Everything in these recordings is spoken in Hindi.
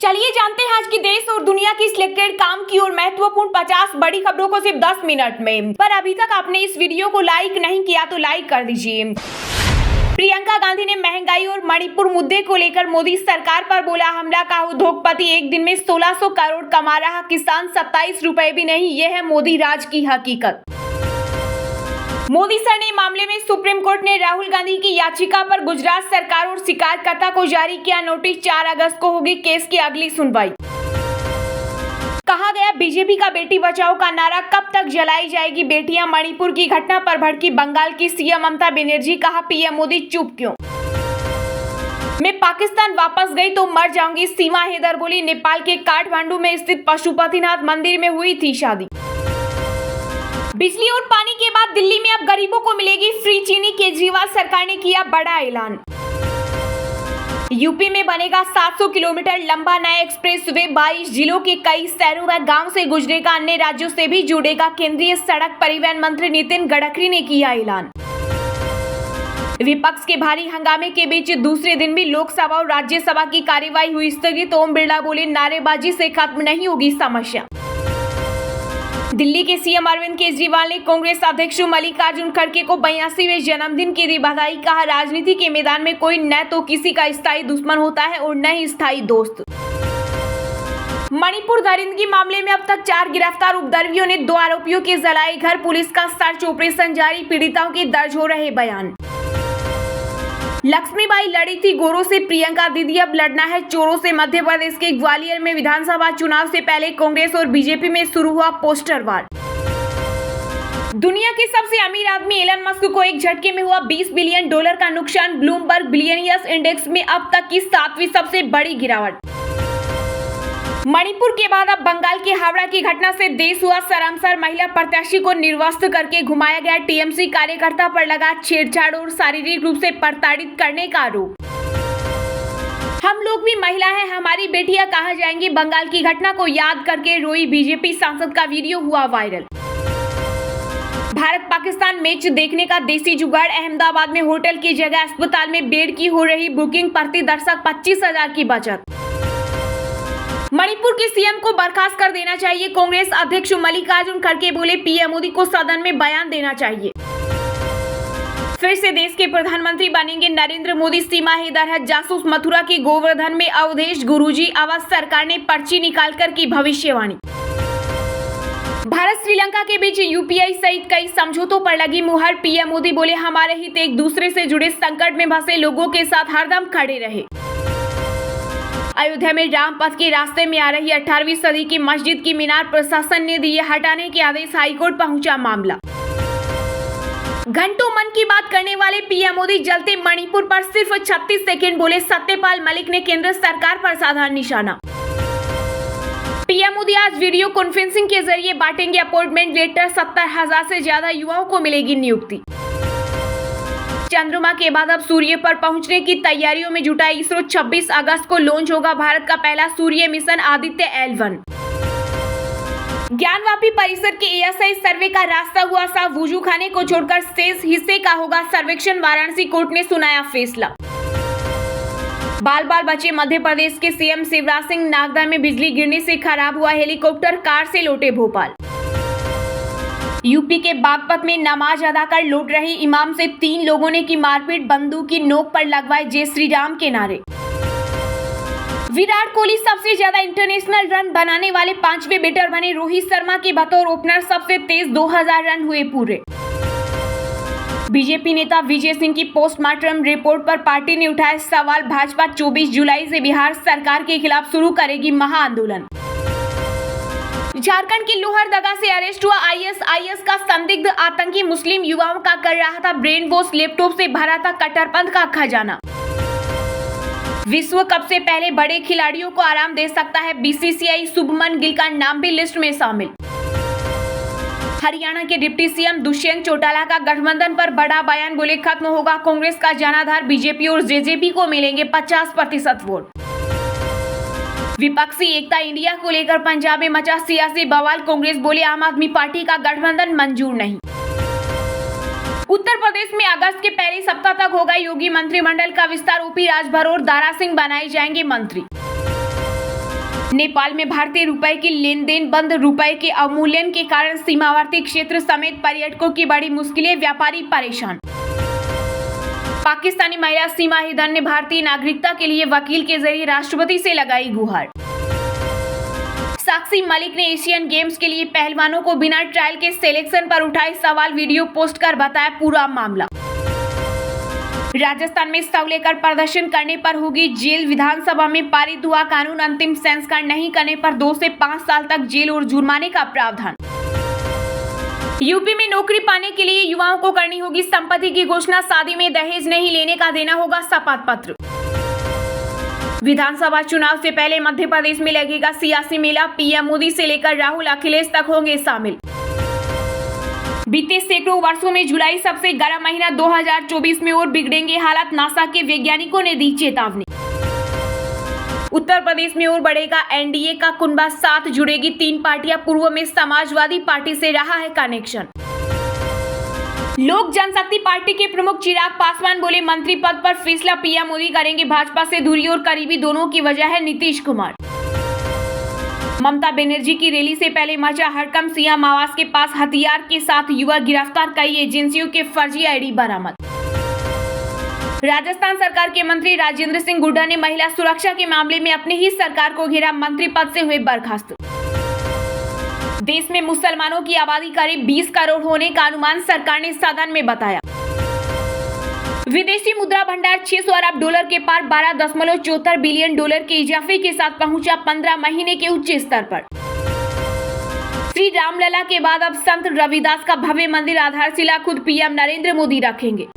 चलिए जानते हैं आज की देश और दुनिया की सिलेक्टेड काम की और महत्वपूर्ण 50 बड़ी खबरों को सिर्फ 10 मिनट में। पर अभी तक आपने इस वीडियो को लाइक नहीं किया तो लाइक कर दीजिए। प्रियंका गांधी ने महंगाई और मणिपुर मुद्दे को लेकर मोदी सरकार पर बोला हमला। कहा उद्योगपति एक दिन में 1600 करोड़ कमा रहा, किसान 27 रुपए भी नहीं। यह है मोदी राज की हकीकत। मोदी सर ने मामले में सुप्रीम कोर्ट ने राहुल गांधी की याचिका पर गुजरात सरकार और शिकायतकर्ता को जारी किया नोटिस। 4 अगस्त को होगी केस की अगली सुनवाई। कहा गया बीजेपी का बेटी बचाओ का नारा कब तक जलाई जाएगी बेटियां। मणिपुर की घटना पर भड़की बंगाल की सीएम ममता बनर्जी। कहा पीएम मोदी चुप क्यों। मैं पाकिस्तान वापस गई तो मर जाऊंगी, सीमा हैदर बोली। नेपाल के काठमांडू में स्थित पशुपतिनाथ मंदिर में हुई थी शादी। बिजली और पानी के बाद दिल्ली में अब गरीबों को मिलेगी फ्री चीनी। केजरीवाल सरकार ने किया बड़ा ऐलान। यूपी में बनेगा 700 किलोमीटर लंबा नया एक्सप्रेसवे। 22 जिलों के कई शहरों व गांव से गुजरेगा, अन्य राज्यों से भी जुड़ेगा। केंद्रीय सड़क परिवहन मंत्री नितिन गडकरी ने किया ऐलान। विपक्ष के भारी हंगामे के बीच दूसरे दिन भी लोकसभा और राज्यसभा की कार्यवाही हुई स्थगित। ओम बिरला बोले नारेबाजी से खत्म नहीं होगी समस्या। दिल्ली के सीएम अरविंद केजरीवाल ने कांग्रेस अध्यक्ष मल्लिकार्जुन खड़गे को 82वें जन्मदिन की दी बधाई। कहा राजनीति के मैदान में कोई न तो किसी का स्थायी दुश्मन होता है और न ही स्थायी दोस्त। मणिपुर दरिंदगी मामले में अब तक 4 गिरफ्तार उपद्रवियों ने 2 आरोपियों के जलाए घर। पुलिस का सर्च ऑपरेशन जारी, पीड़िताओं के दर्ज हो रहे बयान। लक्ष्मीबाई लड़ी थी गोरों से, प्रियंका दीदी अब लड़ना है चोरों से। मध्य प्रदेश के ग्वालियर में विधानसभा चुनाव से पहले कांग्रेस और बीजेपी में शुरू हुआ पोस्टर वार। दुनिया के सबसे अमीर आदमी एलन मस्क को एक झटके में हुआ $20 बिलियन का नुकसान। ब्लूमबर्ग बिलियनियर्स इंडेक्स में अब तक की 7वीं सबसे बड़ी गिरावट। मणिपुर के बाद अब बंगाल के हावड़ा की घटना से देश हुआ शर्मसार। महिला प्रत्याशी को निर्वस्त्र करके घुमाया गया। टीएमसी कार्यकर्ता पर लगा छेड़छाड़ और शारीरिक रूप से प्रताड़ित करने का आरोप। हम लोग भी महिला हैं, हमारी बेटियां कहाँ जाएंगी। बंगाल की घटना को याद करके रोई बीजेपी सांसद का वीडियो हुआ वायरल। भारत पाकिस्तान मैच देखने का देसी जुगाड़। अहमदाबाद में होटल की जगह अस्पताल में बेड की हो रही बुकिंग। प्रति दर्शक 25,000 की बचत। मणिपुर के सीएम को बर्खास्त कर देना चाहिए। कांग्रेस अध्यक्ष मल्लिकार्जुन खड़गे बोले पीएम मोदी को सदन में बयान देना चाहिए। फिर से देश के प्रधानमंत्री बनेंगे नरेंद्र मोदी। सीमा हैदर है जासूस। मथुरा के गोवर्धन में अवधेश गुरुजी। आवाज सरकार ने पर्ची निकालकर की भविष्यवाणी। भारत श्रीलंका के बीच यूपीआई सहित कई समझौतों पर लगी मुहर। पीएम मोदी बोले हमारे हित एक दूसरे से जुड़े, संकट में फंसे लोगों के साथ हरदम खड़े रहे। अयोध्या में राम पथ के रास्ते में आ रही 18वीं सदी की मस्जिद की मीनार प्रशासन ने दिए हटाने के आदेश। हाईकोर्ट पहुंचा मामला। घंटों मन की बात करने वाले पीएम मोदी जलते मणिपुर पर सिर्फ 36 सेकंड बोले। सत्यपाल मलिक ने केंद्र सरकार पर साधा निशाना। पीएम मोदी आज वीडियो कॉन्फ्रेंसिंग के जरिए बांटेंगे अपॉइंटमेंट लेटर। 70,000 से ज्यादा युवाओं को मिलेगी नियुक्ति। चंद्रमा के बाद अब सूर्य पर पहुंचने की तैयारियों में जुटा इसरो। 26 अगस्त को लॉन्च होगा भारत का पहला सूर्य मिशन आदित्य L1। ज्ञानवापी परिसर के एएसआई सर्वे का रास्ता हुआ साफ। वुजू खाने को छोड़कर शेष हिस्से का होगा सर्वेक्षण। वाराणसी कोर्ट ने सुनाया फैसला। बाल बाल बचे मध्य प्रदेश के सीएम शिवराज सिंह। नागदा में बिजली गिरने से खराब हुआ हेलीकॉप्टर, कार से लौटे भोपाल। यूपी के बागपत में नमाज अदा कर लौट रहे इमाम से 3 लोगों ने की मारपीट। बंदूक की नोक पर लगवाए जय श्री राम के नारे। विराट कोहली सबसे ज्यादा इंटरनेशनल रन बनाने वाले 5वें बैटर बने। रोहित शर्मा के बतौर ओपनर सबसे तेज 2000 रन हुए पूरे। बीजेपी नेता विजय सिंह की पोस्टमार्टम रिपोर्ट पर पार्टी ने उठाया सवाल। भाजपा 24 जुलाई से बिहार सरकार के खिलाफ शुरू करेगी महाआंदोलन। झारखंड के लोहरदगा से अरेस्ट हुआ आईएसआईएस का संदिग्ध आतंकी मुस्लिम युवाओं का कर रहा था ब्रेन वॉश। लैपटॉप से भरा था कट्टरपंथ का खजाना। विश्व कप से पहले बड़े खिलाड़ियों को आराम दे सकता है बीसीसीआई। शुभमन गिल का नाम भी लिस्ट में शामिल। हरियाणा के डिप्टी सीएम दुष्यंत चौटाला का गठबंधन पर बड़ा बयान। बोले खत्म होगा कांग्रेस का जनाधार। बीजेपी और जेजेपी को मिलेंगे 50% वोट। विपक्षी एकता इंडिया को लेकर पंजाब में मचा सियासी बवाल। कांग्रेस बोले आम आदमी पार्टी का गठबंधन मंजूर नहीं। उत्तर प्रदेश में अगस्त के पहले सप्ताह तक होगा योगी मंत्रिमंडल का विस्तार। ओपी राजभर और दारा सिंह बनाए जाएंगे मंत्री। नेपाल में भारतीय रुपए के लेन देन बंद, रुपए के अवमूल्यन के कारण सीमावर्ती क्षेत्र समेत पर्यटकों की बड़ी मुश्किलें, व्यापारी परेशान। पाकिस्तानी महिला सीमा हिदन ने भारतीय नागरिकता के लिए वकील के जरिए राष्ट्रपति से लगाई गुहार। साक्षी मलिक ने एशियन गेम्स के लिए पहलवानों को बिना ट्रायल के सिलेक्शन पर उठाए सवाल, वीडियो पोस्ट कर बताया पूरा मामला। राजस्थान में शव लेकर प्रदर्शन करने पर होगी जेल, विधानसभा में पारित हुआ कानून, अंतिम संस्कार नहीं करने पर 2 से 5 साल तक जेल और जुर्माने का प्रावधान। यूपी में नौकरी पाने के लिए युवाओं को करनी होगी संपत्ति की घोषणा, शादी में दहेज नहीं लेने का देना होगा शपथ पत्र। विधानसभा चुनाव से पहले मध्य प्रदेश में लगेगा सियासी मेला, पीएम मोदी से लेकर राहुल अखिलेश तक होंगे शामिल। बीते सैकड़ों वर्षों में जुलाई सबसे गर्म महीना, 2024 में और बिगड़ेंगे हालात, नासा के वैज्ञानिकों ने दी चेतावनी। उत्तर प्रदेश में और बढ़ेगा एनडीए का कुनबा, साथ जुड़ेगी 3 पार्टियां, पूर्व में समाजवादी पार्टी से रहा है कनेक्शन। लोक जनशक्ति पार्टी के प्रमुख चिराग पासवान बोले, मंत्री पद पर फैसला पीएम मोदी करेंगे, भाजपा से दूरी और करीबी दोनों की वजह है नीतीश कुमार। ममता बनर्जी की रैली से पहले मचा हड़कंप, सीएम आवास के पास हथियार के साथ युवक गिरफ्तार, कई एजेंसियों के फर्जी आईडी बरामद। राजस्थान सरकार के मंत्री राजेंद्र सिंह हुड्डा ने महिला सुरक्षा के मामले में अपनी ही सरकार को घेरा, मंत्री पद से हुए बर्खास्त। देश में मुसलमानों की आबादी करीब 20 करोड़ होने का अनुमान सरकार ने सदन में बताया। विदेशी मुद्रा भंडार 600 अरब डॉलर के पार, 12.74 बिलियन डॉलर के इजाफे के साथ पहुंचा 15 महीने के उच्च स्तर पर। श्री रामलला के बाद अब संत रविदास का भव्य मंदिर आधारशिला खुद पीएम नरेंद्र मोदी रखेंगे।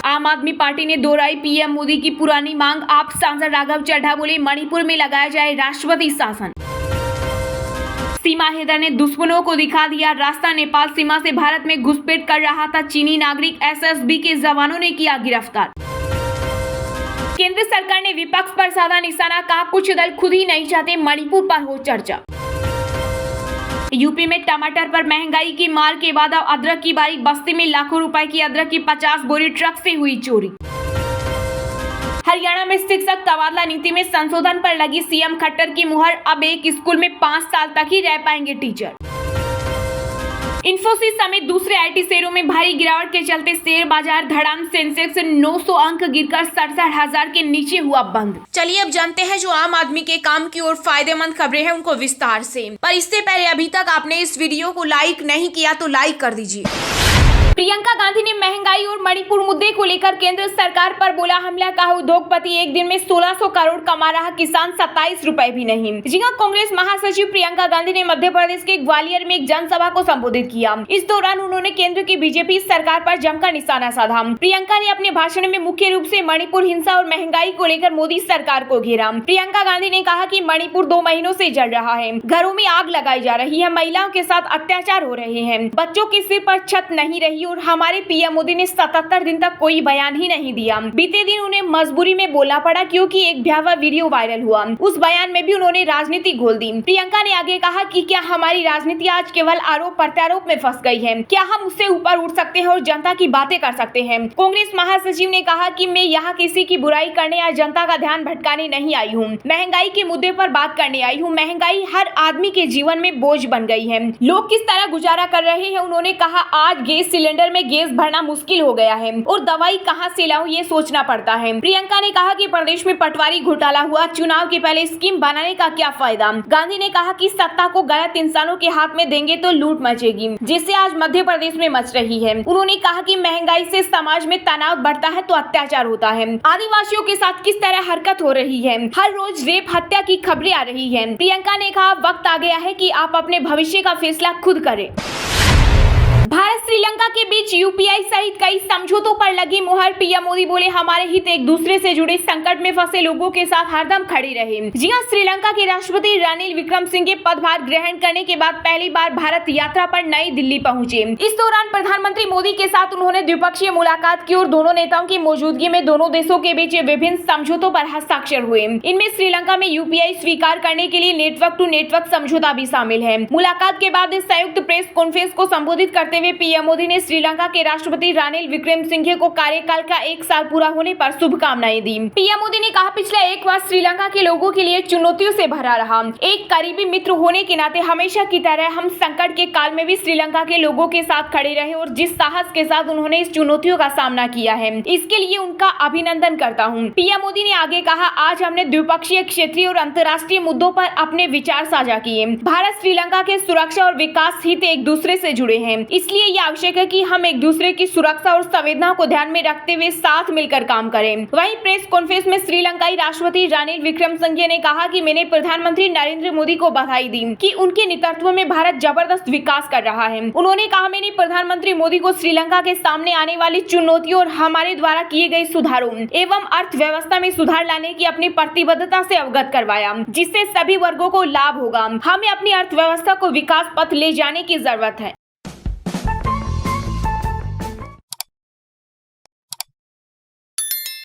आम आदमी पार्टी ने दोहराई पीएम मोदी की पुरानी मांग, आप सांसद राघव चड्ढा बोले, मणिपुर में लगाया जाए राष्ट्रपति शासन। सीमा हेदर ने दुश्मनों को दिखा दिया रास्ता, नेपाल सीमा से भारत में घुसपैठ कर रहा था चीनी नागरिक, एसएसबी के जवानों ने किया गिरफ्तार। केंद्र सरकार ने विपक्ष पर साधा निशाना, कहा कुछ दल खुद ही नहीं चाहते मणिपुर पर हो चर्चा। यूपी में टमाटर पर महंगाई की मार के बाद अब अदरक की बारी, बस्ती में लाखों रुपए की अदरक की 50 बोरी ट्रक से हुई चोरी। हरियाणा में शिक्षक तबादला नीति में संशोधन पर लगी सीएम खट्टर की मुहर, अब एक स्कूल में 5 साल तक ही रह पाएंगे टीचर। इंफोसिस समेत दूसरे आईटी शेयरों में भारी गिरावट के चलते शेयर बाजार धड़ाम, सेंसेक्स 900 अंक गिरकर 67,000 के नीचे हुआ बंद। चलिए अब जानते हैं जो आम आदमी के काम की और फायदेमंद खबरें हैं उनको विस्तार से, पर इससे पहले अभी तक आपने इस वीडियो को लाइक नहीं किया तो लाइक कर दीजिए। प्रियंका गांधी ने महंगाई और मणिपुर मुद्दे को लेकर केंद्र सरकार पर बोला हमला, कहा उद्योगपति एक दिन में 1600 करोड़ कमा रहा, किसान 27 रुपए भी नहीं। जी हां, कांग्रेस महासचिव प्रियंका गांधी ने मध्य प्रदेश के ग्वालियर में एक जनसभा को संबोधित किया। इस दौरान उन्होंने केंद्र की बीजेपी सरकार पर जमकर निशाना साधा। प्रियंका ने अपने भाषण में मुख्य रूप से मणिपुर हिंसा और महंगाई को लेकर मोदी सरकार को घेरा। प्रियंका गांधी ने कहा कि मणिपुर 2 महीनों से जल रहा है, घरों में आग लगाई जा रही है, महिलाओं के साथ अत्याचार हो रहे हैं, बच्चों के सिर पर छत नहीं रही और हमारे पीएम मोदी ने 77 दिन तक कोई बयान ही नहीं दिया। बीते दिन उन्हें मजबूरी में बोलना पड़ा क्योंकि एक भयावह वीडियो वायरल हुआ। उस बयान में भी उन्होंने राजनीति घोल दी। प्रियंका ने आगे कहा कि क्या हमारी राजनीति आज केवल आरोप प्रत्यारोप में फंस गई है? क्या हम उससे ऊपर उठ सकते हैं और जनता की बातें कर सकते हैं? कांग्रेस महासचिव ने कहा कि मैं यहाँ किसी की बुराई करने या जनता का ध्यान भटकाने नहीं आई हूँ, महंगाई के मुद्दे पर बात करने आई हूँ। महंगाई हर आदमी के जीवन में बोझ बन गई है, लोग किस तरह गुजारा कर रहे हैं। उन्होंने कहा आज गैस सिलेंडर में गैस भरना मुश्किल हो गया है और दवाई कहां से लाऊं ये सोचना पड़ता है। प्रियंका ने कहा कि प्रदेश में पटवारी घोटाला हुआ, चुनाव के पहले स्कीम बनाने का क्या फायदा। गांधी ने कहा कि सत्ता को गलत इंसानों के हाथ में देंगे तो लूट मचेगी, जिससे आज मध्य प्रदेश में मच रही है। उन्होंने कहा कि महंगाई से समाज में तनाव बढ़ता है तो अत्याचार होता है। आदिवासियों के साथ किस तरह हरकत हो रही है, हर रोज रेप हत्या की खबरें आ रही है। प्रियंका ने कहा वक्त आ गया है कि आप अपने भविष्य का फैसला खुद करें। भारत श्रीलंका के बीच यूपीआई सहित कई समझौतों पर लगी मुहर, पीएम मोदी बोले हमारे हित एक दूसरे से जुड़े, संकट में फंसे लोगों के साथ हरदम खड़ी रहे। जी हां, श्रीलंका के राष्ट्रपति रणिल विक्रमसिंघे पदभार ग्रहण करने के बाद पहली बार भारत यात्रा पर नई दिल्ली पहुंचे। इस दौरान प्रधानमंत्री मोदी के साथ उन्होंने द्विपक्षीय मुलाकात की और दोनों नेताओं की मौजूदगी में दोनों देशों के बीच विभिन्न समझौतों पर हस्ताक्षर हुए। इनमें श्रीलंका में यूपीआई स्वीकार करने के लिए नेटवर्क टू नेटवर्क समझौता भी शामिल है। मुलाकात के बाद संयुक्त प्रेस कॉन्फ्रेंस को संबोधित करते हुए हुए पीएम मोदी ने श्रीलंका के राष्ट्रपति रानिल विक्रमसिंघे को कार्यकाल का 1 साल पूरा होने पर शुभकामनाएं दी। पीएम मोदी ने कहा, पिछला 1 वर्ष श्रीलंका के लोगों के लिए चुनौतियों से भरा रहा। एक करीबी मित्र होने के नाते हमेशा की तरह हम संकट के काल में भी श्रीलंका के लोगों के साथ खड़े रहे और जिस साहस के साथ उन्होंने इस चुनौतियों का सामना किया है, इसके लिए उनका अभिनंदन करता हूं। पीएम मोदी ने आगे कहा, आज हमने द्विपक्षीय, क्षेत्रीय और अंतर्राष्ट्रीय मुद्दों पर अपने विचार साझा किए। भारत श्रीलंका के सुरक्षा और विकास हित एक दूसरे से जुड़े हैं, इसलिए ये आवश्यक है कि हम एक दूसरे की सुरक्षा और संवेदना को ध्यान में रखते हुए साथ मिलकर काम करें। वहीं प्रेस कॉन्फ्रेंस में श्रीलंकाई राष्ट्रपति रानिल विक्रमसिंघे ने कहा कि मैंने प्रधानमंत्री नरेंद्र मोदी को बधाई दी कि उनके नेतृत्व में भारत जबरदस्त विकास कर रहा है। उन्होंने कहा, मैंने प्रधानमंत्री मोदी को श्रीलंका के सामने आने वाली चुनौतियों और हमारे द्वारा किए गए सुधारों एवं अर्थव्यवस्था में सुधार लाने की अपनी प्रतिबद्धता से अवगत करवाया, जिससे सभी वर्गों को लाभ होगा। हमें अपनी अर्थव्यवस्था को विकास पथ ले जाने की जरूरत है।